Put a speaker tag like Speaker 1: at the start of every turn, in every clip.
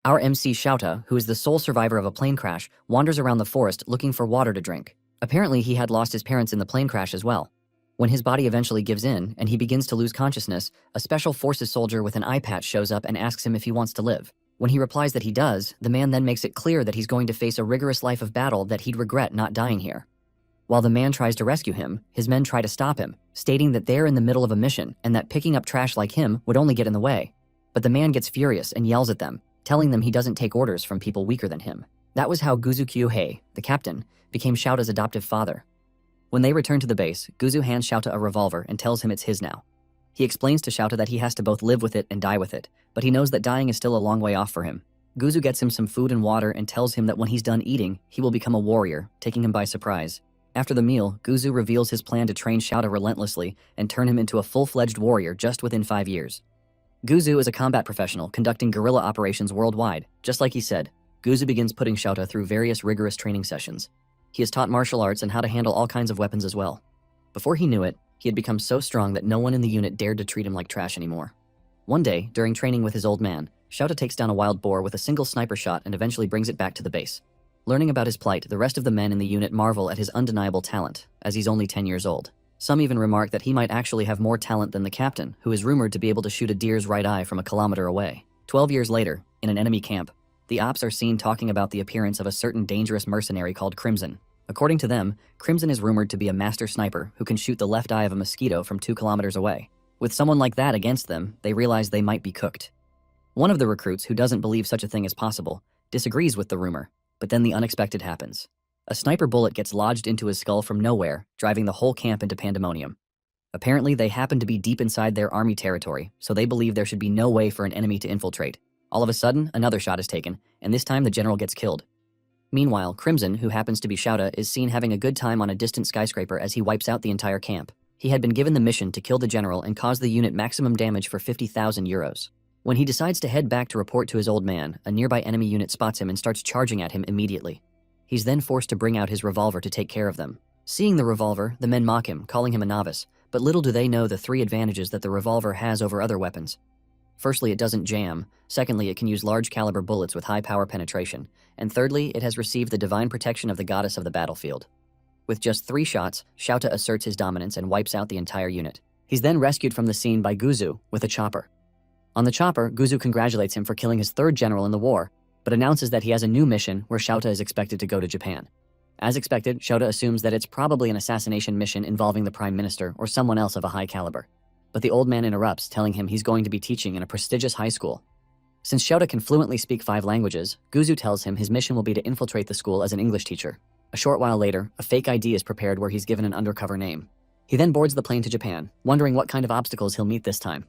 Speaker 1: Our MC Shouta, who is the sole survivor of a plane crash, wanders around the forest looking for water to drink. Apparently, he had lost his parents in the plane crash as well. When his body eventually gives in and he begins to lose consciousness, a special forces soldier with an eye patch shows up and asks him if he wants to live. When he replies that he does, the man then makes it clear that he's going to face a rigorous life of battle that he'd regret not dying here. While the man tries to rescue him, his men try to stop him, stating that they're in the middle of a mission and that picking up trash like him would only get in the way. But the man gets furious and yells at them, telling them he doesn't take orders from people weaker than him. That was how Guzu Kyuhei, the captain, became Shouta's adoptive father. When they return to the base, Guzu hands Shouta a revolver and tells him it's his now. He explains to Shouta that he has to both live with it and die with it, but he knows that dying is still a long way off for him. Guzu gets him some food and water and tells him that when he's done eating, he will become a warrior, taking him by surprise. After the meal, Guzu reveals his plan to train Shouta relentlessly and turn him into a full-fledged warrior just within 5 years. Guzu is a combat professional conducting guerrilla operations worldwide. Just like he said, Guzu begins putting Shouta through various rigorous training sessions. He is taught martial arts and how to handle all kinds of weapons as well. Before he knew it, he had become so strong that no one in the unit dared to treat him like trash anymore. One day, during training with his old man, Shouta takes down a wild boar with a single sniper shot and eventually brings it back to the base. Learning about his plight, the rest of the men in the unit marvel at his undeniable talent, as he's only 10 years old. Some even remark that he might actually have more talent than the captain, who is rumored to be able to shoot a deer's right eye from a kilometer away. 12 years later, in an enemy camp, the ops are seen talking about the appearance of a certain dangerous mercenary called Crimson. According to them, Crimson is rumored to be a master sniper who can shoot the left eye of a mosquito from 2 kilometers away. With someone like that against them, they realize they might be cooked. One of the recruits, who doesn't believe such a thing is possible, disagrees with the rumor, but then the unexpected happens. A sniper bullet gets lodged into his skull from nowhere, driving the whole camp into pandemonium. Apparently, they happen to be deep inside their army territory, so they believe there should be no way for an enemy to infiltrate. All of a sudden, another shot is taken, and this time the general gets killed. Meanwhile, Crimson, who happens to be Shouta, is seen having a good time on a distant skyscraper as he wipes out the entire camp. He had been given the mission to kill the general and cause the unit maximum damage for 50,000 euros. When he decides to head back to report to his old man, a nearby enemy unit spots him and starts charging at him immediately. He's then forced to bring out his revolver to take care of them. Seeing the revolver, the men mock him, calling him a novice, but little do they know the 3 advantages that the revolver has over other weapons. Firstly, it doesn't jam. Secondly, it can use large caliber bullets with high power penetration. And thirdly, it has received the divine protection of the goddess of the battlefield. With just 3 shots, Shouta asserts his dominance and wipes out the entire unit. He's then rescued from the scene by Guzu with a chopper. On the chopper, Guzu congratulates him for killing his 3rd general in the war, but announces that he has a new mission where Shouta is expected to go to Japan. As expected, Shouta assumes that it's probably an assassination mission involving the prime minister or someone else of a high caliber. But the old man interrupts, telling him he's going to be teaching in a prestigious high school. Since Shouta can fluently speak 5 languages, Guzu tells him his mission will be to infiltrate the school as an English teacher. A short while later, a fake ID is prepared where he's given an undercover name. He then boards the plane to Japan, wondering what kind of obstacles he'll meet this time.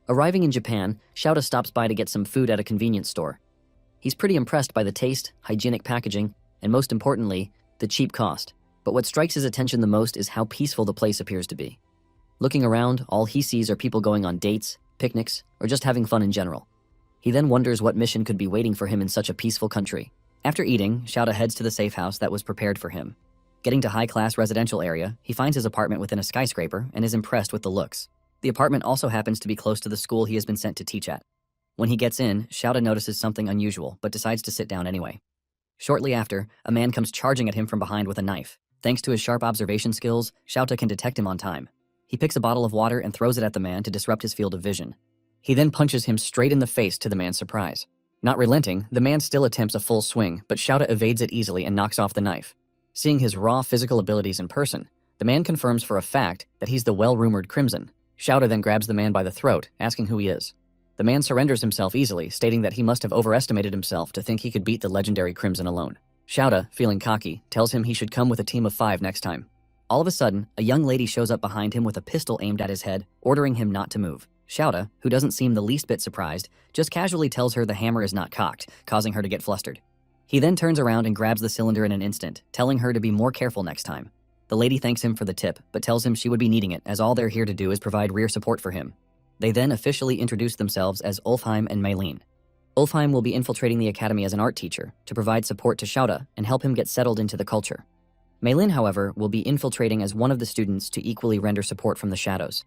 Speaker 1: Arriving in Japan, Shouta stops by to get some food at a convenience store. He's pretty impressed by the taste, hygienic packaging, and most importantly, the cheap cost. But what strikes his attention the most is how peaceful the place appears to be. Looking around, all he sees are people going on dates, picnics, or just having fun in general. He then wonders what mission could be waiting for him in such a peaceful country. After eating, Shouta heads to the safe house that was prepared for him. Getting to high-class residential area, he finds his apartment within a skyscraper and is impressed with the looks. The apartment also happens to be close to the school he has been sent to teach at. When he gets in, Shouta notices something unusual, but decides to sit down anyway. Shortly after, a man comes charging at him from behind with a knife. Thanks to his sharp observation skills, Shouta can detect him on time. He picks a bottle of water and throws it at the man to disrupt his field of vision. He then punches him straight in the face to the man's surprise. Not relenting, the man still attempts a full swing, but Shouta evades it easily and knocks off the knife. Seeing his raw physical abilities in person, the man confirms for a fact that he's the well-rumored Crimson. Shouta then grabs the man by the throat, asking who he is. The man surrenders himself easily, stating that he must have overestimated himself to think he could beat the legendary Crimson alone. Shouta, feeling cocky, tells him he should come with a team of 5 next time. All of a sudden, a young lady shows up behind him with a pistol aimed at his head, ordering him not to move. Shouta, who doesn't seem the least bit surprised, just casually tells her the hammer is not cocked, causing her to get flustered. He then turns around and grabs the cylinder in an instant, telling her to be more careful next time. The lady thanks him for the tip, but tells him she would be needing it as all they're here to do is provide rear support for him. They then officially introduce themselves as Ulfheim and Maylene. Ulfheim will be infiltrating the academy as an art teacher to provide support to Shouta and help him get settled into the culture. Maylene, however, will be infiltrating as one of the students to equally render support from the shadows.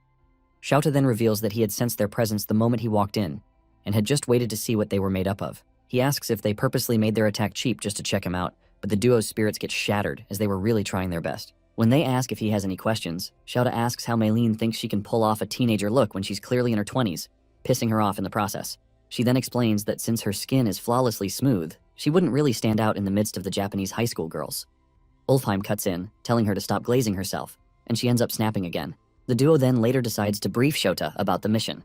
Speaker 1: Shouta then reveals that he had sensed their presence the moment he walked in, and had just waited to see what they were made up of. He asks if they purposely made their attack cheap just to check him out, but the duo's spirits get shattered as they were really trying their best. When they ask if he has any questions, Xiaota asks how Meilin thinks she can pull off a teenager look when she's clearly in her 20s, pissing her off in the process. She then explains that since her skin is flawlessly smooth, she wouldn't really stand out in the midst of the Japanese high school girls. Ulfheim cuts in, telling her to stop glazing herself, and she ends up snapping again. The duo then later decides to brief Xiaota about the mission.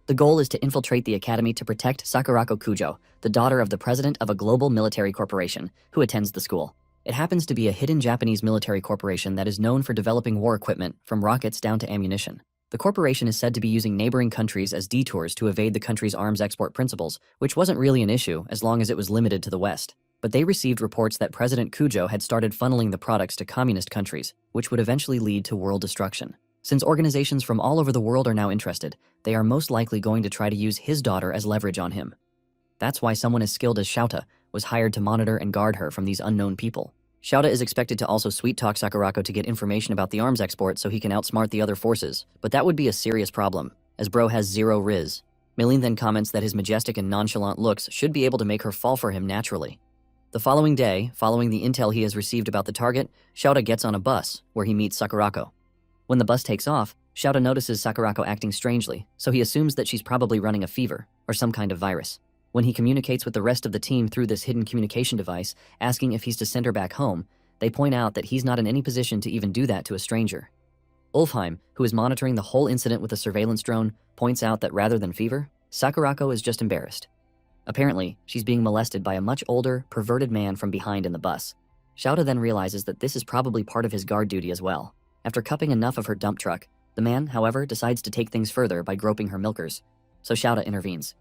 Speaker 1: The goal is to infiltrate the academy to protect Sakurako Kujo, the daughter of the president of a global military corporation, who attends the school. It happens to be a hidden Japanese military corporation that is known for developing war equipment, from rockets down to ammunition. The corporation is said to be using neighboring countries as detours to evade the country's arms export principles, which wasn't really an issue as long as it was limited to the West. But they received reports that President Kujo had started funneling the products to communist countries, which would eventually lead to world destruction. Since organizations from all over the world are now interested, they are most likely going to try to use his daughter as leverage on him. That's why someone as skilled as Xiaota was hired to monitor and guard her from these unknown people. Xiaota is expected to also sweet-talk Sakurako to get information about the arms export so he can outsmart the other forces, but that would be a serious problem, as bro has zero riz. Meilin then comments that his majestic and nonchalant looks should be able to make her fall for him naturally. The following day, following the intel he has received about the target, Xiaota gets on a bus, where he meets Sakurako. When the bus takes off, Xiaota notices Sakurako acting strangely, so he assumes that she's probably running a fever, or some kind of virus. When he communicates with the rest of the team through this hidden communication device, asking if he's to send her back home, they point out that he's not in any position to even do that to a stranger. Ulfheim, who is monitoring the whole incident with a surveillance drone, points out that rather than fever, Sakurako is just embarrassed. Apparently, she's being molested by a much older, perverted man from behind in the bus. Xiaota then realizes that this is probably part of his guard duty as well. After cupping enough of her dump truck, the man, however, decides to take things further by groping her milkers, so Xiaota intervenes.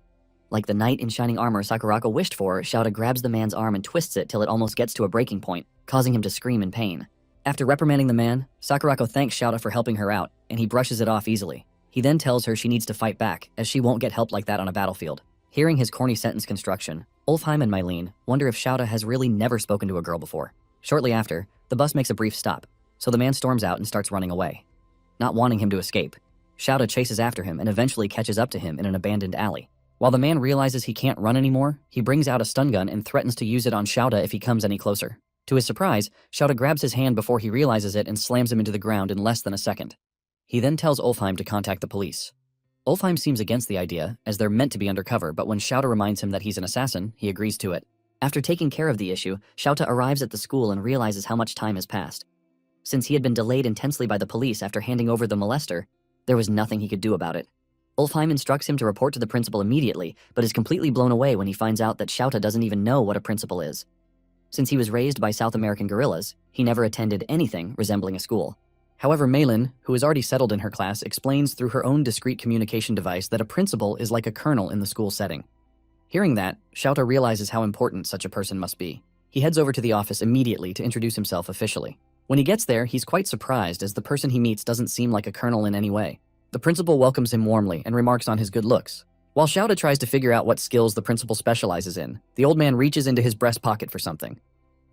Speaker 1: Like the knight in shining armor Sakurako wished for, Xiaota grabs the man's arm and twists it till it almost gets to a breaking point, causing him to scream in pain. After reprimanding the man, Sakurako thanks Xiaota for helping her out, and he brushes it off easily. He then tells her she needs to fight back, as she won't get help like that on a battlefield. Hearing his corny sentence construction, Ulfheim and Meilin wonder if Xiaota has really never spoken to a girl before. Shortly after, the bus makes a brief stop, so the man storms out and starts running away. Not wanting him to escape, Xiaota chases after him and eventually catches up to him in an abandoned alley. While the man realizes he can't run anymore, he brings out a stun gun and threatens to use it on Xiaota if he comes any closer. To his surprise, Xiaota grabs his hand before he realizes it and slams him into the ground in less than a second. He then tells Ulfheim to contact the police. Ulfheim seems against the idea, as they're meant to be undercover, but when Xiaota reminds him that he's an assassin, he agrees to it. After taking care of the issue, Xiaota arrives at the school and realizes how much time has passed. Since he had been delayed intensely by the police after handing over the molester, there was nothing he could do about it. Ulfheim instructs him to report to the principal immediately, but is completely blown away when he finds out that Xiaota doesn't even know what a principal is. Since he was raised by South American guerrillas, he never attended anything resembling a school. However, Meilin, who is already settled in her class, explains through her own discrete communication device that a principal is like a colonel in the school setting. Hearing that, Xiaota realizes how important such a person must be. He heads over to the office immediately to introduce himself officially. When he gets there, he's quite surprised as the person he meets doesn't seem like a colonel in any way. The principal welcomes him warmly and remarks on his good looks. While Xiaota tries to figure out what skills the principal specializes in, the old man reaches into his breast pocket for something.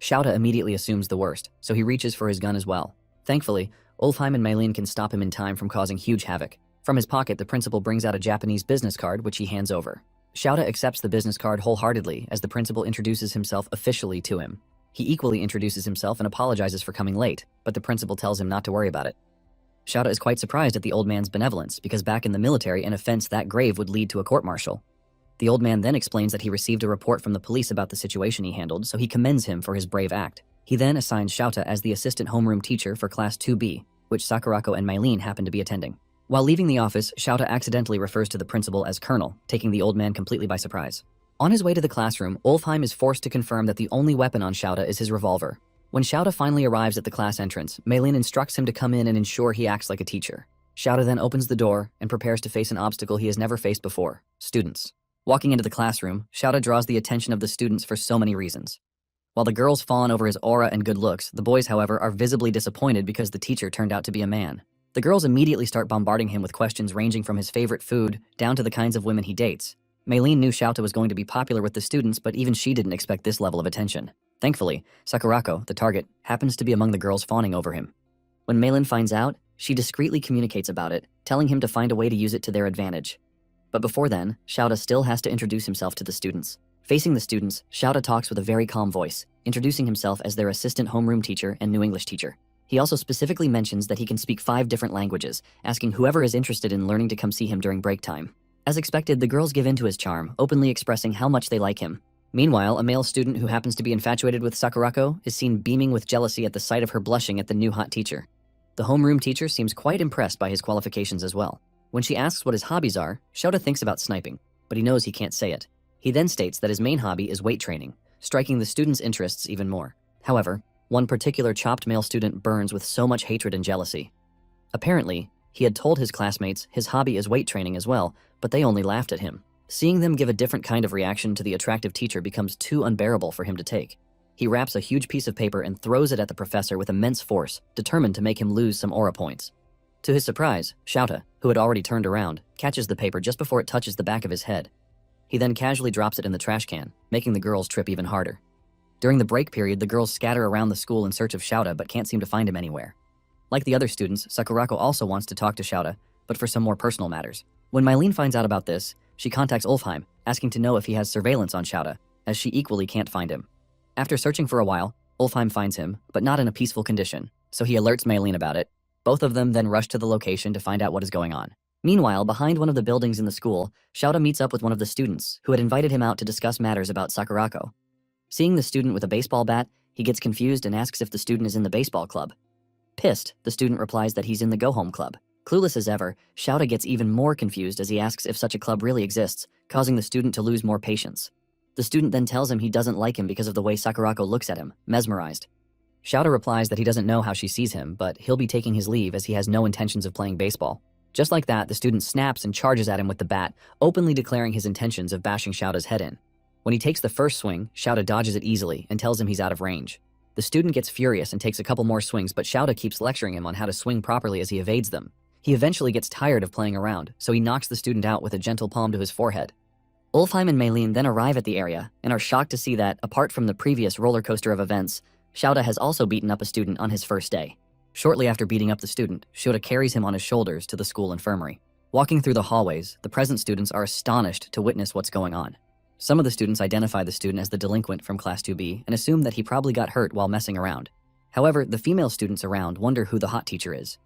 Speaker 1: Xiaota immediately assumes the worst, so he reaches for his gun as well. Thankfully, Ulfheim and Meilin can stop him in time from causing huge havoc. From his pocket, the principal brings out a Japanese business card, which he hands over. Xiaota accepts the business card wholeheartedly as the principal introduces himself officially to him. He equally introduces himself and apologizes for coming late, but the principal tells him not to worry about it. Xiaota is quite surprised at the old man's benevolence because back in the military, an offense that grave would lead to a court-martial. The old man then explains that he received a report from the police about the situation he handled, so he commends him for his brave act. He then assigns Xiaota as the assistant homeroom teacher for Class 2B, which Sakurako and Meilin happen to be attending. While leaving the office, Xiaota accidentally refers to the principal as Colonel, taking the old man completely by surprise. On his way to the classroom, Ulfheim is forced to confirm that the only weapon on Xiaota is his revolver. When Xiaota finally arrives at the class entrance, Meilin instructs him to come in and ensure he acts like a teacher. Xiaota then opens the door and prepares to face an obstacle he has never faced before: students. Walking into the classroom, Xiaota draws the attention of the students for so many reasons. While the girls fawn over his aura and good looks, the boys, however, are visibly disappointed because the teacher turned out to be a man. The girls immediately start bombarding him with questions ranging from his favorite food down to the kinds of women he dates. Meilin knew Xiaota was going to be popular with the students, but even she didn't expect this level of attention. Thankfully, Sakurako, the target, happens to be among the girls fawning over him. When Meilin finds out, she discreetly communicates about it, telling him to find a way to use it to their advantage. But before then, Xiaota still has to introduce himself to the students. Facing the students, Shouta talks with a very calm voice, introducing himself as their assistant homeroom teacher and new English teacher. He also specifically mentions that he can speak 5 different languages, asking whoever is interested in learning to come see him during break time. As expected, the girls give in to his charm, openly expressing how much they like him. Meanwhile, a male student who happens to be infatuated with Sakurako is seen beaming with jealousy at the sight of her blushing at the new hot teacher. The homeroom teacher seems quite impressed by his qualifications as well. When she asks what his hobbies are, Shouta thinks about sniping, but he knows he can't say it. He then states that his main hobby is weight training, striking the student's interests even more. However, one particular chopped male student burns with so much hatred and jealousy. Apparently, he had told his classmates his hobby is weight training as well, but they only laughed at him. Seeing them give a different kind of reaction to the attractive teacher becomes too unbearable for him to take. He wraps a huge piece of paper and throws it at the professor with immense force, determined to make him lose some aura points. To his surprise, Shouta, who had already turned around, catches the paper just before it touches the back of his head. He then casually drops it in the trash can, making the girls trip even harder. During the break period, the girls scatter around the school in search of Shouta but can't seem to find him anywhere. Like the other students, Sakurako also wants to talk to Shouta, but for some more personal matters. When Mylene finds out about this, she contacts Ulfheim, asking to know if he has surveillance on Shouta, as she equally can't find him. After searching for a while, Ulfheim finds him, but not in a peaceful condition, so he alerts Mylene about it. Both of them then rush to the location to find out what is going on. Meanwhile, behind one of the buildings in the school, Shouta meets up with one of the students, who had invited him out to discuss matters about Sakurako. Seeing the student with a baseball bat, he gets confused and asks if the student is in the baseball club. Pissed, the student replies that he's in the go-home club. Clueless as ever, Shouta gets even more confused as he asks if such a club really exists, causing the student to lose more patience. The student then tells him he doesn't like him because of the way Sakurako looks at him, mesmerized. Shouta replies that he doesn't know how she sees him, but he'll be taking his leave as he has no intentions of playing baseball. Just like that, the student snaps and charges at him with the bat, openly declaring his intentions of bashing Shouta's head in. When he takes the first swing, Shouta dodges it easily and tells him he's out of range. The student gets furious and takes a couple more swings, but Shouta keeps lecturing him on how to swing properly as he evades them. He eventually gets tired of playing around, so he knocks the student out with a gentle palm to his forehead. Ulfheim and Mylene then arrive at the area and are shocked to see that, apart from the previous roller coaster of events, Shouta has also beaten up a student on his first day. Shortly after beating up the student, Shouta carries him on his shoulders to the school infirmary. Walking through the hallways, the present students are astonished to witness what's going on. Some of the students identify the student as the delinquent from Class 2B and assume that he probably got hurt while messing around. However, the female students around wonder who the hot teacher is.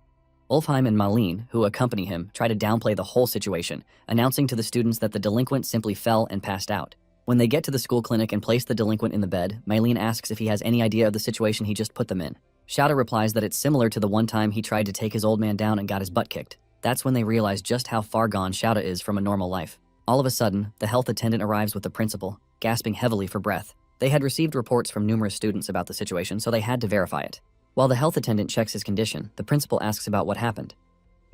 Speaker 1: Ulfheim and Mylene, who accompany him, try to downplay the whole situation, announcing to the students that the delinquent simply fell and passed out. When they get to the school clinic and place the delinquent in the bed, Mylene asks if he has any idea of the situation he just put them in. Shouta replies that it's similar to the one time he tried to take his old man down and got his butt kicked. That's when they realize just how far gone Shouta is from a normal life. All of a sudden, the health attendant arrives with the principal, gasping heavily for breath. They had received reports from numerous students about the situation, so they had to verify it. While the health attendant checks his condition, the principal asks about what happened.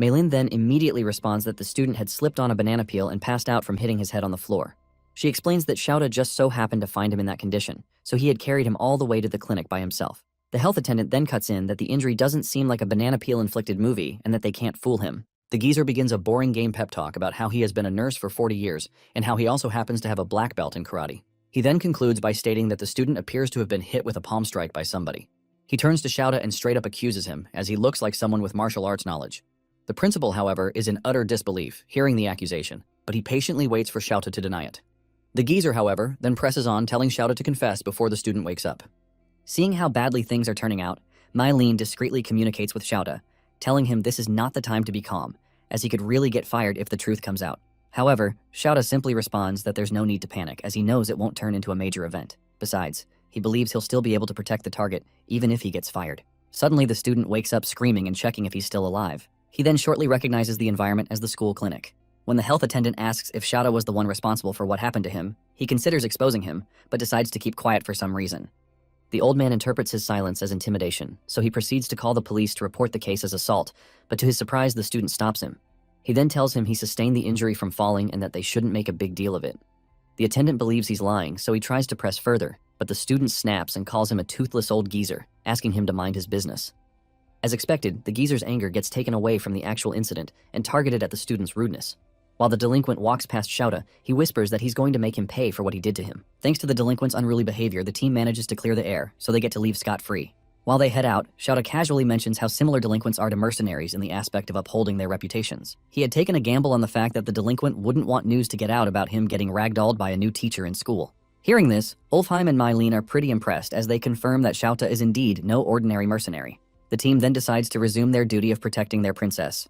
Speaker 1: Mylene then immediately responds that the student had slipped on a banana peel and passed out from hitting his head on the floor. She explains that Shouta just so happened to find him in that condition, so he had carried him all the way to the clinic by himself. The health attendant then cuts in that the injury doesn't seem like a banana peel-inflicted movie and that they can't fool him. The geezer begins a boring game pep talk about how he has been a nurse for 40 years and how he also happens to have a black belt in karate. He then concludes by stating that the student appears to have been hit with a palm strike by somebody. He turns to Shouta and straight up accuses him, as he looks like someone with martial arts knowledge. The principal, however, is in utter disbelief, hearing the accusation, but he patiently waits for Shouta to deny it. The geezer, however, then presses on, telling Shouta to confess before the student wakes up. Seeing how badly things are turning out, Mylene discreetly communicates with Shouta, telling him this is not the time to be calm, as he could really get fired if the truth comes out. However, Shouta simply responds that there's no need to panic, as he knows it won't turn into a major event. Besides, he believes he'll still be able to protect the target, even if he gets fired. Suddenly, the student wakes up screaming and checking if he's still alive. He then shortly recognizes the environment as the school clinic. When the health attendant asks if Shouta was the one responsible for what happened to him, he considers exposing him, but decides to keep quiet for some reason. The old man interprets his silence as intimidation, so he proceeds to call the police to report the case as assault, but to his surprise, the student stops him. He then tells him he sustained the injury from falling and that they shouldn't make a big deal of it. The attendant believes he's lying, so he tries to press further, but the student snaps and calls him a toothless old geezer, asking him to mind his business. As expected, the geezer's anger gets taken away from the actual incident and targeted at the student's rudeness. While the delinquent walks past Shouta, he whispers that he's going to make him pay for what he did to him. Thanks to the delinquent's unruly behavior, the team manages to clear the air, so they get to leave scot-free. While they head out, Shouta casually mentions how similar delinquents are to mercenaries in the aspect of upholding their reputations. He had taken a gamble on the fact that the delinquent wouldn't want news to get out about him getting ragdolled by a new teacher in school. Hearing this, Ulfheim and Mylene are pretty impressed as they confirm that Shouta is indeed no ordinary mercenary. The team then decides to resume their duty of protecting their princess.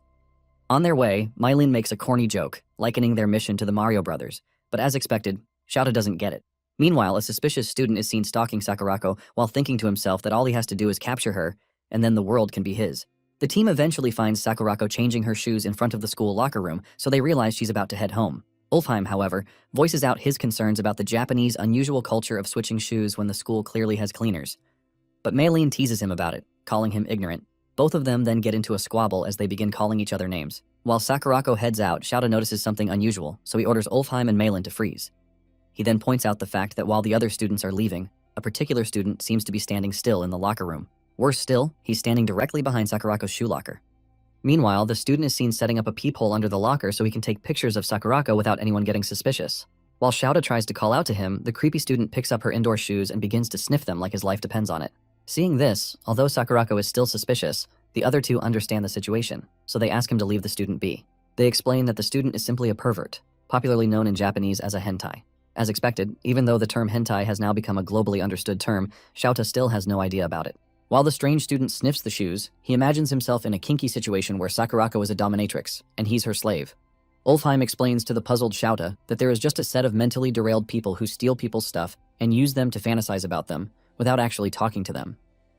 Speaker 1: On their way, Mylene makes a corny joke, likening their mission to the Mario Brothers, but as expected, Shouta doesn't get it. Meanwhile, a suspicious student is seen stalking Sakurako while thinking to himself that all he has to do is capture her, and then the world can be his. The team eventually finds Sakurako changing her shoes in front of the school locker room, so they realize she's about to head home. Ulfheim, however, voices out his concerns about the Japanese unusual culture of switching shoes when the school clearly has cleaners. But Mylene teases him about it, calling him ignorant. Both of them then get into a squabble as they begin calling each other names. While Sakurako heads out, Shouta notices something unusual, so he orders Ulfheim and Mylene to freeze. He then points out the fact that while the other students are leaving, a particular student seems to be standing still in the locker room. Worse still, he's standing directly behind Sakurako's shoe locker. Meanwhile, the student is seen setting up a peephole under the locker so he can take pictures of Sakurako without anyone getting suspicious. While Shouta tries to call out to him, the creepy student picks up her indoor shoes and begins to sniff them like his life depends on it. Seeing this, although Sakurako is still suspicious, the other two understand the situation, so they ask him to leave the student be. They explain that the student is simply a pervert, popularly known in Japanese as a hentai. As expected, even though the term hentai has now become a globally understood term, Shouta still has no idea about it. While the strange student sniffs the shoes, he imagines himself in a kinky situation where Sakurako is a dominatrix, and he's her slave. Ulfheim explains to the puzzled Shouta that there is just a set of mentally derailed people who steal people's stuff and use them to fantasize about them, without actually talking to them.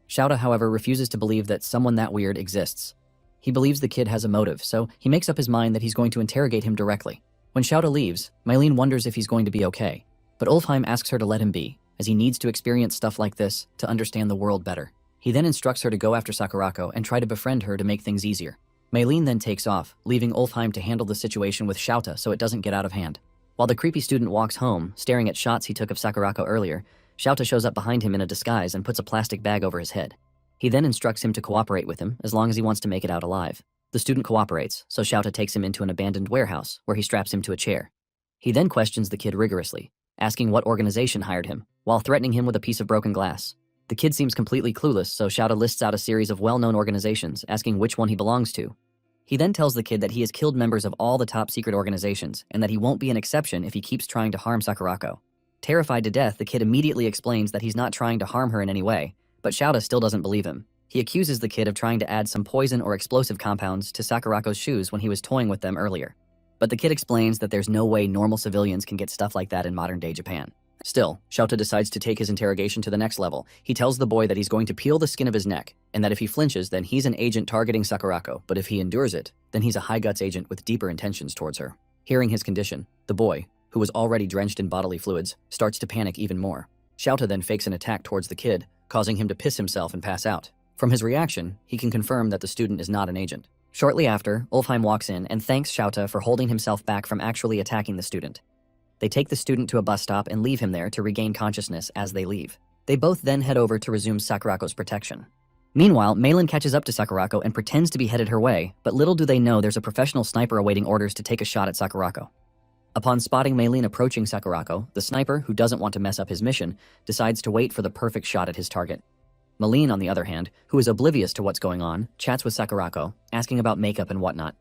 Speaker 1: Shouta, however, refuses to believe that someone that weird exists. He believes the kid has a motive, so he makes up his mind that he's going to interrogate him directly. When Shouta leaves, Mylene wonders if he's going to be okay, but Ulfheim asks her to let him be, as he needs to experience stuff like this to understand the world better. He then instructs her to go after Sakurako and try to befriend her to make things easier. Mylene then takes off, leaving Ulfheim to handle the situation with Shouta so it doesn't get out of hand. While the creepy student walks home, staring at shots he took of Sakurako earlier, Shouta shows up behind him in a disguise and puts a plastic bag over his head. He then instructs him to cooperate with him as long as he wants to make it out alive. The student cooperates, so Shouta takes him into an abandoned warehouse where he straps him to a chair. He then questions the kid rigorously, asking what organization hired him, while threatening him with a piece of broken glass. The kid seems completely clueless, so Shouta lists out a series of well-known organizations, asking which one he belongs to. He then tells the kid that he has killed members of all the top secret organizations, and that he won't be an exception if he keeps trying to harm Sakurako. Terrified to death, the kid immediately explains that he's not trying to harm her in any way, but Shouta still doesn't believe him. He accuses the kid of trying to add some poison or explosive compounds to Sakurako's shoes when he was toying with them earlier. But the kid explains that there's no way normal civilians can get stuff like that in modern-day Japan. Still, Shouta decides to take his interrogation to the next level. He tells the boy that he's going to peel the skin of his neck, and that if he flinches, then he's an agent targeting Sakurako, but if he endures it, then he's a high-guts agent with deeper intentions towards her. Hearing his condition, the boy, who was already drenched in bodily fluids, starts to panic even more. Shouta then fakes an attack towards the kid, causing him to piss himself and pass out. From his reaction, he can confirm that the student is not an agent. Shortly after, Ulfheim walks in and thanks Shouta for holding himself back from actually attacking the student. They take the student to a bus stop and leave him there to regain consciousness as they leave. They both then head over to resume Sakurako's protection. Meanwhile, Mylene catches up to Sakurako and pretends to be headed her way, but little do they know there's a professional sniper awaiting orders to take a shot at Sakurako. Upon spotting Mylene approaching Sakurako, the sniper, who doesn't want to mess up his mission, decides to wait for the perfect shot at his target. Mylene, on the other hand, who is oblivious to what's going on, chats with Sakurako, asking about makeup and whatnot.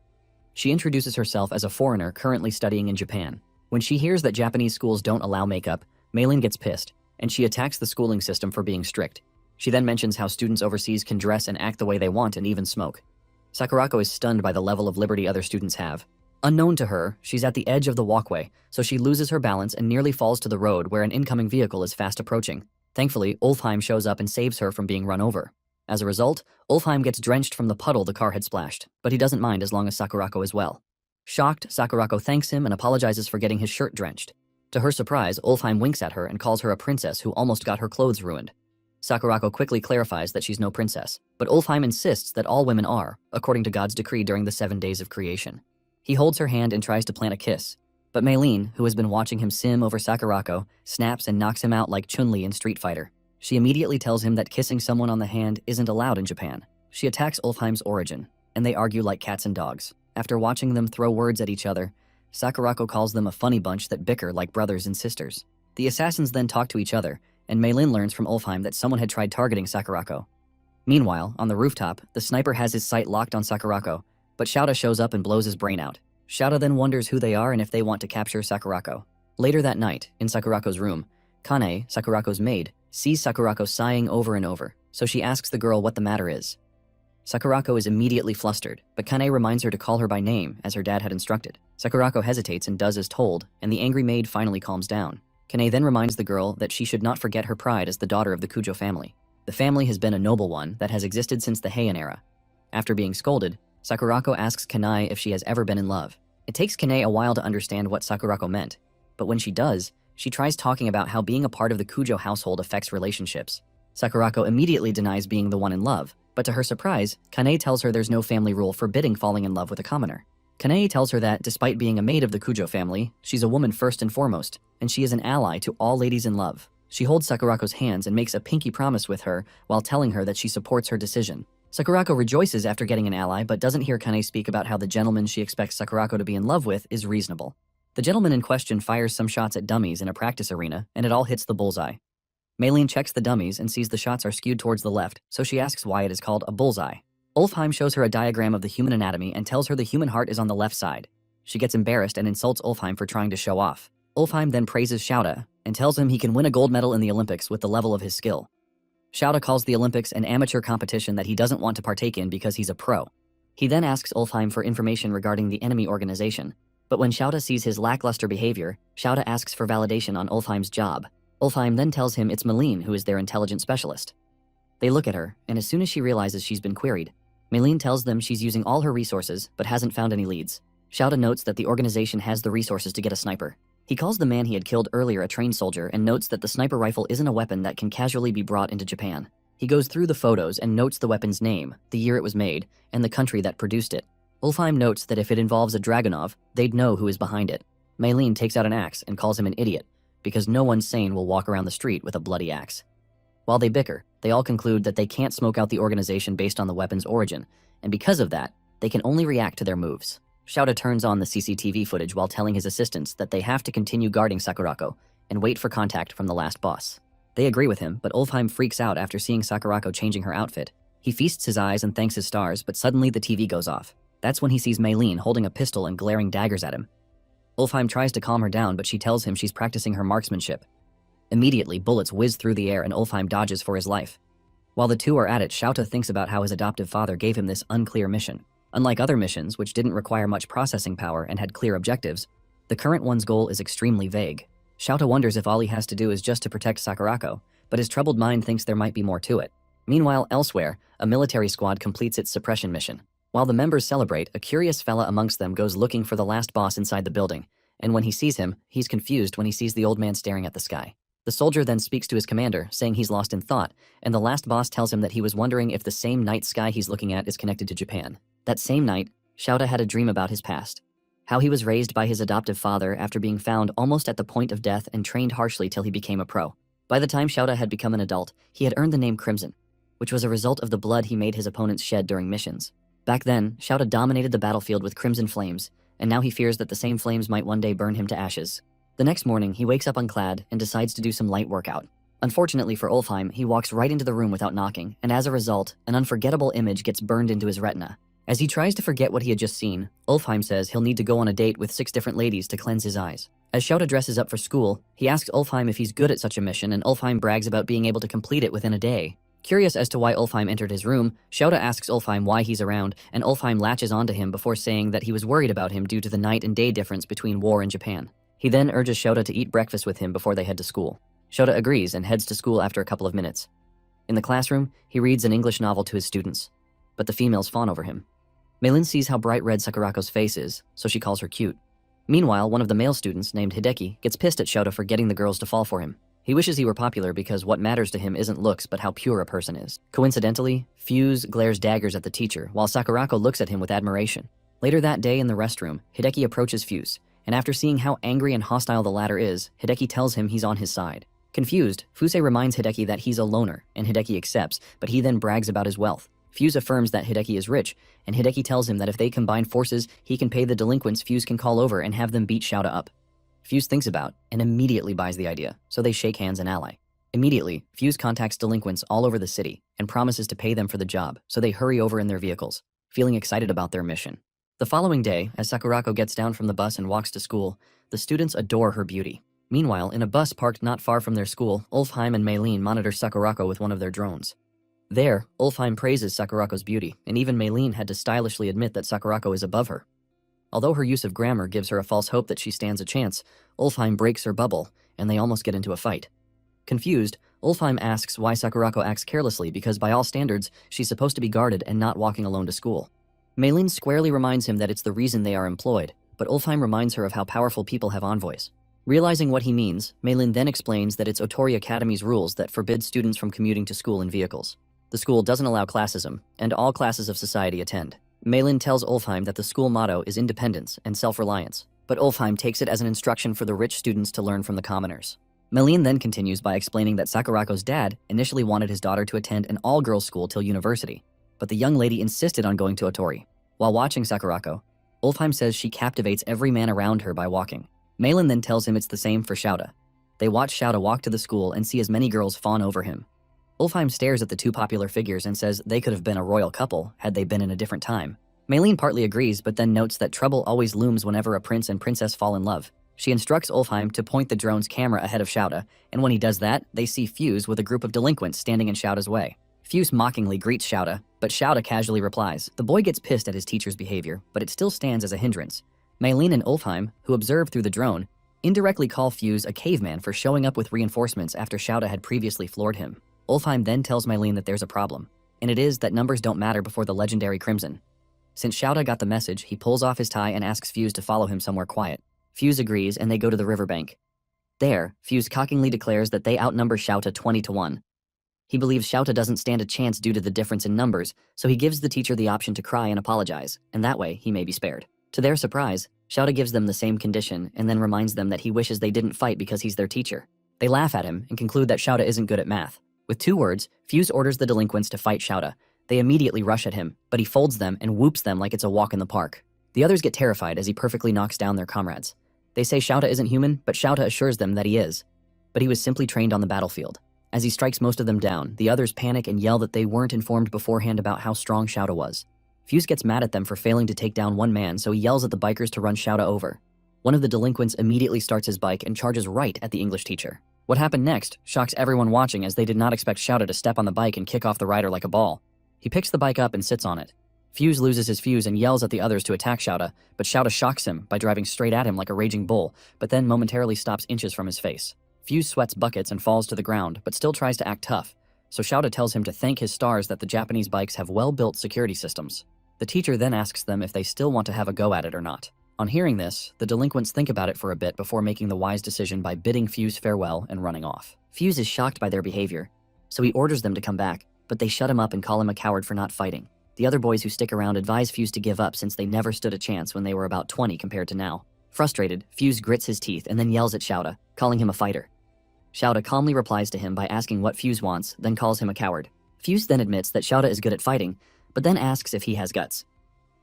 Speaker 1: She introduces herself as a foreigner currently studying in Japan. When she hears that Japanese schools don't allow makeup, Mylene gets pissed, and she attacks the schooling system for being strict. She then mentions how students overseas can dress and act the way they want and even smoke. Sakurako is stunned by the level of liberty other students have. Unknown to her, she's at the edge of the walkway, so she loses her balance and nearly falls to the road where an incoming vehicle is fast approaching. Thankfully, Ulfheim shows up and saves her from being run over. As a result, Ulfheim gets drenched from the puddle the car had splashed, but he doesn't mind as long as Sakurako is well. Shocked, Sakurako thanks him and apologizes for getting his shirt drenched. To her surprise, Ulfheim winks at her and calls her a princess who almost got her clothes ruined. Sakurako quickly clarifies that she's no princess, but Ulfheim insists that all women are, according to God's decree during the 7 days of creation. He holds her hand and tries to plant a kiss, but Mylene, who has been watching him sim over Sakurako, snaps and knocks him out like Chun-Li in Street Fighter. She immediately tells him that kissing someone on the hand isn't allowed in Japan. She attacks Ulfheim's origin, and they argue like cats and dogs. After watching them throw words at each other, Sakurako calls them a funny bunch that bicker like brothers and sisters. The assassins then talk to each other, and Mylene learns from Ulfheim that someone had tried targeting Sakurako. Meanwhile, on the rooftop, the sniper has his sight locked on Sakurako, but Shouta shows up and blows his brain out. Shouta then wonders who they are and if they want to capture Sakurako. Later that night, in Sakurako's room, Kane, Sakurako's maid, sees Sakurako sighing over and over, so she asks the girl what the matter is. Sakurako is immediately flustered, but Kane reminds her to call her by name, as her dad had instructed. Sakurako hesitates and does as told, and the angry maid finally calms down. Kane then reminds the girl that she should not forget her pride as the daughter of the Kujo family. The family has been a noble one that has existed since the Heian era. After being scolded, Sakurako asks Kane if she has ever been in love. It takes Kane a while to understand what Sakurako meant, but when she does, she tries talking about how being a part of the Kujo household affects relationships. Sakurako immediately denies being the one in love, but to her surprise, Kane tells her there's no family rule forbidding falling in love with a commoner. Kane tells her that, despite being a maid of the Kujo family, she's a woman first and foremost, and she is an ally to all ladies in love. She holds Sakurako's hands and makes a pinky promise with her while telling her that she supports her decision. Sakurako rejoices after getting an ally, but doesn't hear Kane speak about how the gentleman she expects Sakurako to be in love with is reasonable. The gentleman in question fires some shots at dummies in a practice arena, and it all hits the bullseye. Maylene checks the dummies and sees the shots are skewed towards the left, so she asks why it is called a bullseye. Ulfheim shows her a diagram of the human anatomy and tells her the human heart is on the left side. She gets embarrassed and insults Ulfheim for trying to show off. Ulfheim then praises Shouta and tells him he can win a gold medal in the Olympics with the level of his skill. Shouta calls the Olympics an amateur competition that he doesn't want to partake in because he's a pro. He then asks Ulfheim for information regarding the enemy organization, but when Shouta sees his lackluster behavior, Shouta asks for validation on Ulfheim's job. Ulfheim then tells him it's Maylene who is their intelligence specialist. They look at her, and as soon as she realizes she's been queried, Maylene tells them she's using all her resources but hasn't found any leads. Shouta notes that the organization has the resources to get a sniper. He calls the man he had killed earlier a trained soldier and notes that the sniper rifle isn't a weapon that can casually be brought into Japan. He goes through the photos and notes the weapon's name, the year it was made, and the country that produced it. Ulfheim notes that if it involves a Dragunov, they'd know who is behind it. Maylene takes out an axe and calls him an idiot, because no one sane will walk around the street with a bloody axe. While they bicker, they all conclude that they can't smoke out the organization based on the weapon's origin, and because of that, they can only react to their moves. Shouta turns on the CCTV footage while telling his assistants that they have to continue guarding Sakurako and wait for contact from the last boss. They agree with him, but Ulfheim freaks out after seeing Sakurako changing her outfit. He feasts his eyes and thanks his stars, but suddenly the TV goes off. That's when he sees Maylene holding a pistol and glaring daggers at him. Ulfheim tries to calm her down, but she tells him she's practicing her marksmanship. Immediately, bullets whiz through the air and Ulfheim dodges for his life. While the two are at it, Shouta thinks about how his adoptive father gave him this unclear mission. Unlike other missions, which didn't require much processing power and had clear objectives, the current one's goal is extremely vague. Shouta wonders if all he has to do is just to protect Sakurako, but his troubled mind thinks there might be more to it. Meanwhile, elsewhere, a military squad completes its suppression mission. While the members celebrate, a curious fella amongst them goes looking for the last boss inside the building, and when he sees him, he's confused when he sees the old man staring at the sky. The soldier then speaks to his commander, saying he's lost in thought, and the last boss tells him that he was wondering if the same night sky he's looking at is connected to Japan. That same night, Shouta had a dream about his past. How he was raised by his adoptive father after being found almost at the point of death and trained harshly till he became a pro. By the time Shouta had become an adult, he had earned the name Crimson, which was a result of the blood he made his opponents shed during missions. Back then, Shouta dominated the battlefield with crimson flames, and now he fears that the same flames might one day burn him to ashes. The next morning, he wakes up unclad and decides to do some light workout. Unfortunately for Ulfheim, he walks right into the room without knocking, and as a result, an unforgettable image gets burned into his retina. As he tries to forget what he had just seen, Ulfheim says he'll need to go on a date with 6 different ladies to cleanse his eyes. As Shouta dresses up for school, he asks Ulfheim if he's good at such a mission, and Ulfheim brags about being able to complete it within a day. Curious as to why Ulfheim entered his room, Shouta asks Ulfheim why he's around, and Ulfheim latches onto him before saying that he was worried about him due to the night and day difference between war and Japan. He then urges Shouta to eat breakfast with him before they head to school. Shouta agrees and heads to school after a couple of minutes. In the classroom, he reads an English novel to his students, but the females fawn over him. Maylene sees how bright red Sakurako's face is, so she calls her cute. Meanwhile, one of the male students, named Hideki, gets pissed at Shouta for getting the girls to fall for him. He wishes he were popular because what matters to him isn't looks but how pure a person is. Coincidentally, Fuse glares daggers at the teacher while Sakurako looks at him with admiration. Later that day in the restroom, Hideki approaches Fuse, and after seeing how angry and hostile the latter is, Hideki tells him he's on his side. Confused, Fuse reminds Hideki that he's a loner, and Hideki accepts, but he then brags about his wealth. Fuse affirms that Hideki is rich, and Hideki tells him that if they combine forces, he can pay the delinquents Fuse can call over and have them beat Shouta up. Fuse thinks about and immediately buys the idea, so they shake hands and ally. Immediately, Fuse contacts delinquents all over the city and promises to pay them for the job, so they hurry over in their vehicles, feeling excited about their mission. The following day, as Sakurako gets down from the bus and walks to school, the students adore her beauty. Meanwhile, in a bus parked not far from their school, Ulfheim and Maylene monitor Sakurako with one of their drones. There, Ulfheim praises Sakurako's beauty, and even Maylene had to stylishly admit that Sakurako is above her. Although her use of grammar gives her a false hope that she stands a chance, Ulfheim breaks her bubble, and they almost get into a fight. Confused, Ulfheim asks why Sakurako acts carelessly because by all standards, she's supposed to be guarded and not walking alone to school. Maylene squarely reminds him that it's the reason they are employed, but Ulfheim reminds her of how powerful people have envoys. Realizing what he means, Maylene then explains that it's Otori Academy's rules that forbid students from commuting to school in vehicles. The school doesn't allow classism, and all classes of society attend. Maylene tells Ulfheim that the school motto is independence and self-reliance, but Ulfheim takes it as an instruction for the rich students to learn from the commoners. Maylene then continues by explaining that Sakurako's dad initially wanted his daughter to attend an all-girls school till university, but the young lady insisted on going to Otori. While watching Sakurako, Ulfheim says she captivates every man around her by walking. Maylene then tells him it's the same for Shouta. They watch Shouta walk to the school and see as many girls fawn over him. Ulfheim stares at the two popular figures and says they could have been a royal couple had they been in a different time. Maylene partly agrees, but then notes that trouble always looms whenever a prince and princess fall in love. She instructs Ulfheim to point the drone's camera ahead of Shouta, and when he does that, they see Fuse with a group of delinquents standing in Shouta's way. Fuse mockingly greets Shouta, but Shouta casually replies. The boy gets pissed at his teacher's behavior, but it still stands as a hindrance. Maylene and Ulfheim, who observe through the drone, indirectly call Fuse a caveman for showing up with reinforcements after Shouta had previously floored him. Ulfheim then tells Maylene that there's a problem, and it is that numbers don't matter before the legendary Crimson. Since Shouta got the message, he pulls off his tie and asks Fuse to follow him somewhere quiet. Fuse agrees, and they go to the riverbank. There, Fuse cockingly declares that they outnumber Shouta 20-1. He believes Shouta doesn't stand a chance due to the difference in numbers, so he gives the teacher the option to cry and apologize, and that way he may be spared. To their surprise, Shouta gives them the same condition and then reminds them that he wishes they didn't fight because he's their teacher. They laugh at him and conclude that Shouta isn't good at math. With 2 words, Fuse orders the delinquents to fight Shouta. They immediately rush at him, but he folds them and whoops them like it's a walk in the park. The others get terrified as he perfectly knocks down their comrades. They say Shouta isn't human, but Shouta assures them that he is. But he was simply trained on the battlefield. As he strikes most of them down, the others panic and yell that they weren't informed beforehand about how strong Shouta was. Fuse gets mad at them for failing to take down one man, so he yells at the bikers to run Shouta over. One of the delinquents immediately starts his bike and charges right at the English teacher. What happened next shocks everyone watching as they did not expect Shouta to step on the bike and kick off the rider like a ball. He picks the bike up and sits on it. Fuse loses his fuse and yells at the others to attack Shouta, but Shouta shocks him by driving straight at him like a raging bull, but then momentarily stops inches from his face. Fuse sweats buckets and falls to the ground, but still tries to act tough, so Shouta tells him to thank his stars that the Japanese bikes have well-built security systems. The teacher then asks them if they still want to have a go at it or not. On hearing this, the delinquents think about it for a bit before making the wise decision by bidding Fuse farewell and running off. Fuse is shocked by their behavior, so he orders them to come back, but they shut him up and call him a coward for not fighting. The other boys who stick around advise Fuse to give up since they never stood a chance when they were about 20 compared to now. Frustrated, Fuse grits his teeth and then yells at Shouta, calling him a fighter. Shouta calmly replies to him by asking what Fuse wants, then calls him a coward. Fuse then admits that Shouta is good at fighting, but then asks if he has guts.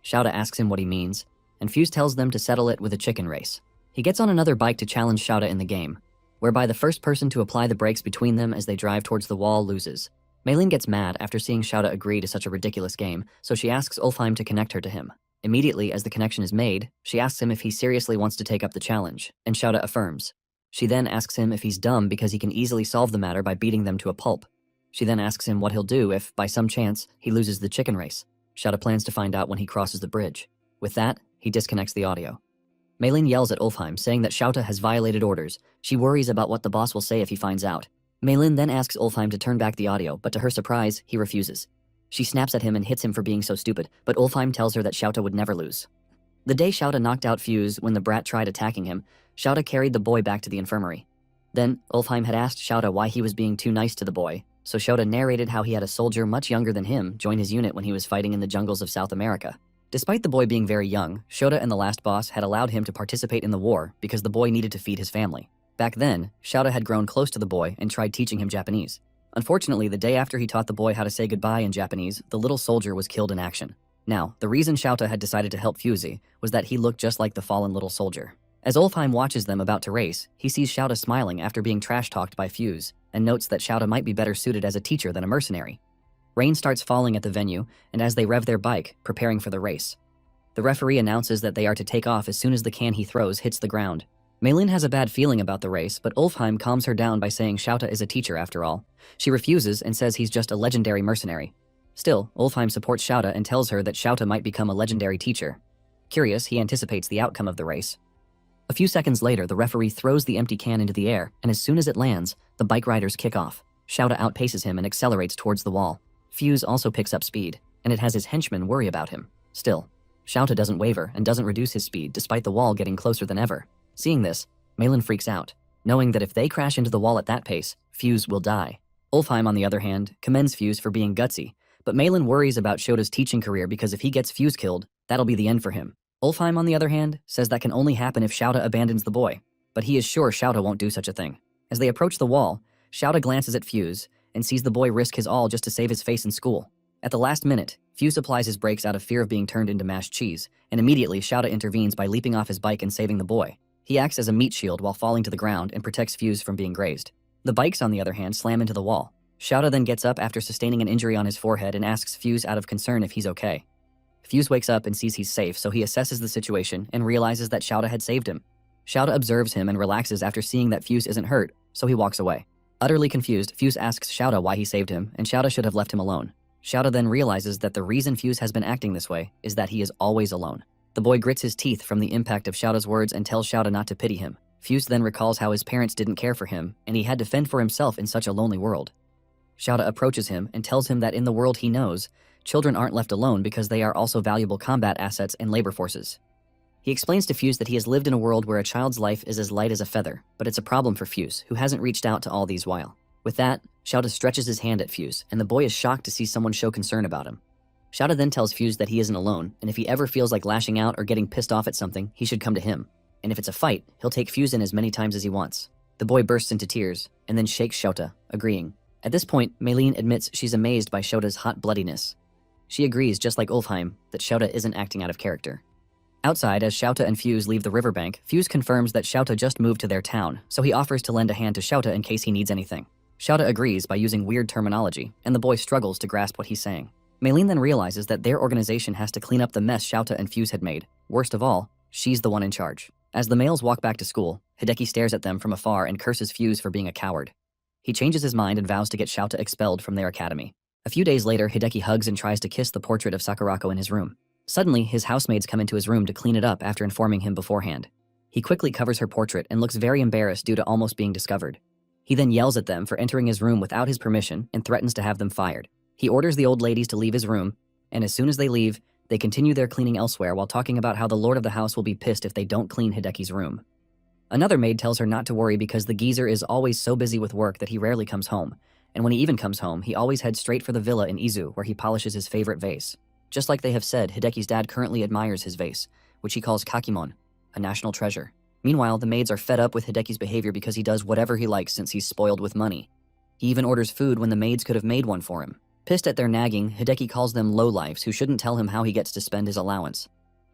Speaker 1: Shouta asks him what he means, and Fuse tells them to settle it with a chicken race. He gets on another bike to challenge Shouta in the game, whereby the first person to apply the brakes between them as they drive towards the wall loses. Maylene gets mad after seeing Shouta agree to such a ridiculous game, so she asks Ulfheim to connect her to him. Immediately, as the connection is made, she asks him if he seriously wants to take up the challenge, and Shouta affirms. She then asks him if he's dumb because he can easily solve the matter by beating them to a pulp. She then asks him what he'll do if, by some chance, he loses the chicken race. Shouta plans to find out when he crosses the bridge. With that, he disconnects the audio. Maylene yells at Ulfheim, saying that Shouta has violated orders. She worries about what the boss will say if he finds out. Maylene then asks Ulfheim to turn back the audio, but to her surprise, he refuses. She snaps at him and hits him for being so stupid, but Ulfheim tells her that Shouta would never lose. The day Shouta knocked out Fuse when the brat tried attacking him, Shouta carried the boy back to the infirmary. Then, Ulfheim had asked Shouta why he was being too nice to the boy, so Shouta narrated how he had a soldier much younger than him join his unit when he was fighting in the jungles of South America. Despite the boy being very young, Shouta and the last boss had allowed him to participate in the war because the boy needed to feed his family. Back then, Shouta had grown close to the boy and tried teaching him Japanese. Unfortunately, the day after he taught the boy how to say goodbye in Japanese, the little soldier was killed in action. Now, the reason Shouta had decided to help Fusey was that he looked just like the fallen little soldier. As Ulfheim watches them about to race, he sees Shouta smiling after being trash-talked by Fuse, and notes that Shouta might be better suited as a teacher than a mercenary. Rain starts falling at the venue, and as they rev their bike, preparing for the race. The referee announces that they are to take off as soon as the can he throws hits the ground. Maylin has a bad feeling about the race, but Ulfheim calms her down by saying Shouta is a teacher after all. She refuses and says he's just a legendary mercenary. Still, Ulfheim supports Shouta and tells her that Shouta might become a legendary teacher. Curious, he anticipates the outcome of the race. A few seconds later, the referee throws the empty can into the air, and as soon as it lands, the bike riders kick off. Shouta outpaces him and accelerates towards the wall. Fuse also picks up speed, and it has his henchmen worry about him. Still, Shouta doesn't waver and doesn't reduce his speed despite the wall getting closer than ever. Seeing this, Maylin freaks out, knowing that if they crash into the wall at that pace, Fuse will die. Ulfheim, on the other hand, commends Fuse for being gutsy, but Maylin worries about Shota's teaching career because if he gets Fuse killed, that'll be the end for him. Ulfheim, on the other hand, says that can only happen if Shouta abandons the boy, but he is sure Shouta won't do such a thing. As they approach the wall, Shouta glances at Fuse and sees the boy risk his all just to save his face in school. At the last minute, Fuse applies his brakes out of fear of being turned into mashed cheese, and immediately Shouta intervenes by leaping off his bike and saving the boy. He acts as a meat shield while falling to the ground and protects Fuse from being grazed. The bikes, on the other hand, slam into the wall. Shouta then gets up after sustaining an injury on his forehead and asks Fuse out of concern if he's okay. Fuse wakes up and sees he's safe, so he assesses the situation and realizes that Shouta had saved him. Shouta observes him and relaxes after seeing that Fuse isn't hurt, so he walks away. Utterly confused, Fuse asks Shouta why he saved him, and Shouta should have left him alone. Shouta then realizes that the reason Fuse has been acting this way is that he is always alone. The boy grits his teeth from the impact of Shouta's words and tells Shouta not to pity him. Fuse then recalls how his parents didn't care for him, and he had to fend for himself in such a lonely world. Shouta approaches him and tells him that in the world he knows, children aren't left alone because they are also valuable combat assets and labor forces. He explains to Fuse that he has lived in a world where a child's life is as light as a feather, but it's a problem for Fuse, who hasn't reached out to all these while. With that, Shouta stretches his hand at Fuse, and the boy is shocked to see someone show concern about him. Shouta then tells Fuse that he isn't alone, and if he ever feels like lashing out or getting pissed off at something, he should come to him. And if it's a fight, he'll take Fuse in as many times as he wants. The boy bursts into tears, and then shakes Shouta, agreeing. At this point, Maylin admits she's amazed by Shota's hot bloodiness. She agrees, just like Ulfheim, that Shouta isn't acting out of character. Outside, as Shouta and Fuse leave the riverbank, Fuse confirms that Shouta just moved to their town, so he offers to lend a hand to Shouta in case he needs anything. Shouta agrees by using weird terminology, and the boy struggles to grasp what he's saying. Maylin then realizes that their organization has to clean up the mess Shouta and Fuse had made. Worst of all, she's the one in charge. As the males walk back to school, Hideki stares at them from afar and curses Fuse for being a coward. He changes his mind and vows to get Shouta expelled from their academy. A few days later, Hideki hugs and tries to kiss the portrait of Sakurako in his room. Suddenly, his housemaids come into his room to clean it up after informing him beforehand. He quickly covers her portrait and looks very embarrassed due to almost being discovered. He then yells at them for entering his room without his permission and threatens to have them fired. He orders the old ladies to leave his room, and as soon as they leave, they continue their cleaning elsewhere while talking about how the lord of the house will be pissed if they don't clean Hideki's room. Another maid tells her not to worry because the geezer is always so busy with work that he rarely comes home, and when he even comes home, he always heads straight for the villa in Izu where he polishes his favorite vase. Just like they have said, Hideki's dad currently admires his vase, which he calls Kakimon, a national treasure. Meanwhile, the maids are fed up with Hideki's behavior because he does whatever he likes since he's spoiled with money. He even orders food when the maids could have made one for him. Pissed at their nagging, Hideki calls them lowlifes who shouldn't tell him how he gets to spend his allowance.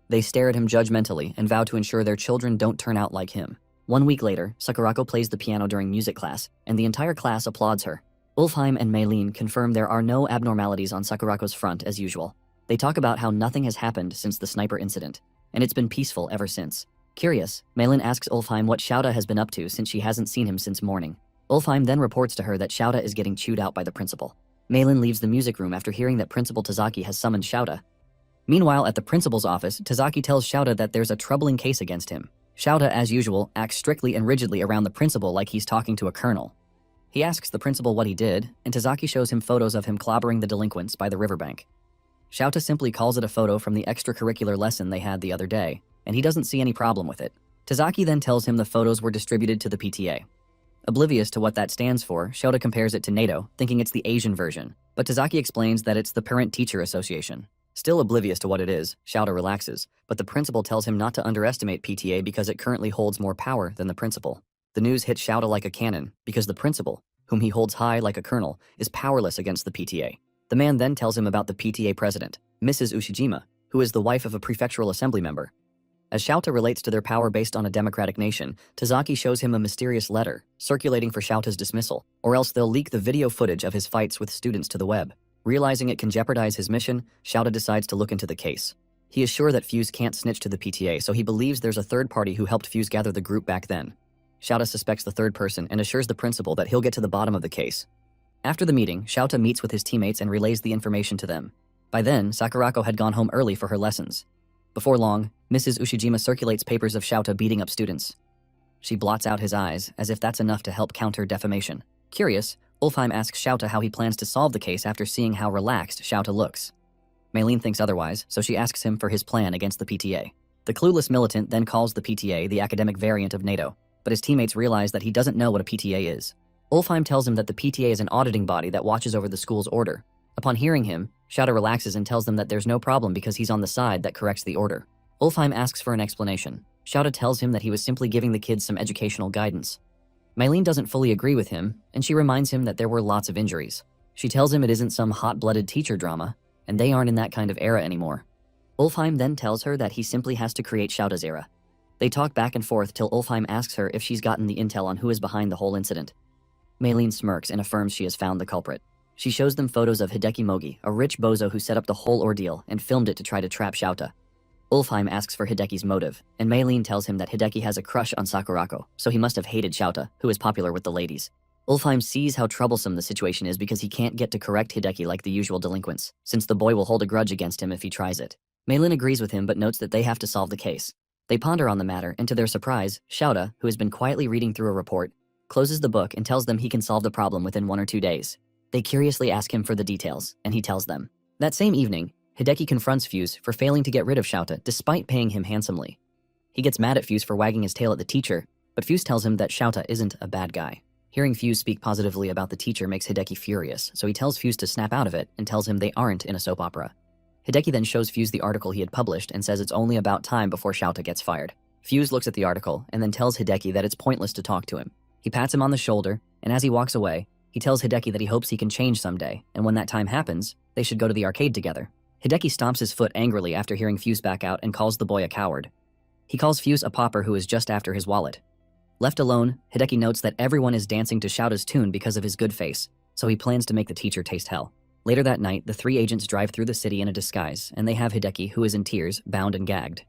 Speaker 1: They stare at him judgmentally and vow to ensure their children don't turn out like him. 1 week later, Sakurako plays the piano during music class, and the entire class applauds her. Ulfheim and Maylin confirm there are no abnormalities on Sakurako's front as usual. They talk about how nothing has happened since the sniper incident, and it's been peaceful ever since. Curious, Maylin asks Ulfheim what Shouta has been up to since she hasn't seen him since morning. Ulfheim then reports to her that Shouta is getting chewed out by the principal. Maylin leaves the music room after hearing that Principal Tazaki has summoned Shouta. Meanwhile, at the principal's office, Tazaki tells Shouta that there's a troubling case against him. Shouta, as usual, acts strictly and rigidly around the principal like he's talking to a colonel. He asks the principal what he did, and Tazaki shows him photos of him clobbering the delinquents by the riverbank. Shouta simply calls it a photo from the extracurricular lesson they had the other day, and he doesn't see any problem with it. Tazaki then tells him the photos were distributed to the PTA. Oblivious to what that stands for, Shouta compares it to NATO, thinking it's the Asian version, but Tazaki explains that it's the Parent-Teacher Association. Still oblivious to what it is, Shouta relaxes, but the principal tells him not to underestimate PTA because it currently holds more power than the principal. The news hits Shouta like a cannon, because the principal, whom he holds high like a colonel, is powerless against the PTA. The man then tells him about the PTA president, Mrs. Ushijima, who is the wife of a prefectural assembly member. As Shouta relates to their power based on a democratic nation, Tazaki shows him a mysterious letter, circulating for Shouta's dismissal, or else they'll leak the video footage of his fights with students to the web. Realizing it can jeopardize his mission, Shouta decides to look into the case. He is sure that Fuse can't snitch to the PTA, so he believes there's a third party who helped Fuse gather the group back then. Shouta suspects the third person and assures the principal that he'll get to the bottom of the case. After the meeting, Shouta meets with his teammates and relays the information to them. By then, Sakurako had gone home early for her lessons. Before long, Mrs. Ushijima circulates papers of Shouta beating up students. She blots out his eyes, as if that's enough to help counter defamation. Curious, Ulfheim asks Shouta how he plans to solve the case after seeing how relaxed Shouta looks. Maylene thinks otherwise, so she asks him for his plan against the PTA. The clueless militant then calls the PTA the academic variant of NATO, but his teammates realize that he doesn't know what a PTA is. Ulfheim tells him that the PTA is an auditing body that watches over the school's order. Upon hearing him, Shouta relaxes and tells them that there's no problem because he's on the side that corrects the order. Ulfheim asks for an explanation. Shouta tells him that he was simply giving the kids some educational guidance. Maylene doesn't fully agree with him, and she reminds him that there were lots of injuries. She tells him it isn't some hot-blooded teacher drama, and they aren't in that kind of era anymore. Ulfheim then tells her that he simply has to create Shouta's era. They talk back and forth till Ulfheim asks her if she's gotten the intel on who is behind the whole incident. Maylene smirks and affirms she has found the culprit. She shows them photos of Hideki Mogi, a rich bozo who set up the whole ordeal and filmed it to try to trap Shouta. Ulfheim asks for Hideki's motive, and Maylene tells him that Hideki has a crush on Sakurako, so he must have hated Shouta, who is popular with the ladies. Ulfheim sees how troublesome the situation is because he can't get to correct Hideki like the usual delinquents, since the boy will hold a grudge against him if he tries it. Maylene agrees with him but notes that they have to solve the case. They ponder on the matter, and to their surprise, Shouta, who has been quietly reading through a report, closes the book and tells them he can solve the problem within 1 or 2 days. They curiously ask him for the details, and he tells them. That same evening, Hideki confronts Fuse for failing to get rid of Shouta despite paying him handsomely. He gets mad at Fuse for wagging his tail at the teacher, but Fuse tells him that Shouta isn't a bad guy. Hearing Fuse speak positively about the teacher makes Hideki furious, so he tells Fuse to snap out of it and tells him they aren't in a soap opera. Hideki then shows Fuse the article he had published and says it's only about time before Shouta gets fired. Fuse looks at the article and then tells Hideki that it's pointless to talk to him. He pats him on the shoulder, and as he walks away, he tells Hideki that he hopes he can change someday, and when that time happens, they should go to the arcade together. Hideki stomps his foot angrily after hearing Fuse back out and calls the boy a coward. He calls Fuse a pauper who is just after his wallet. Left alone, Hideki notes that everyone is dancing to Shouta's tune because of his good face, so he plans to make the teacher taste hell. Later that night, the 3 agents drive through the city in a disguise, and they have Hideki, who is in tears, bound and gagged.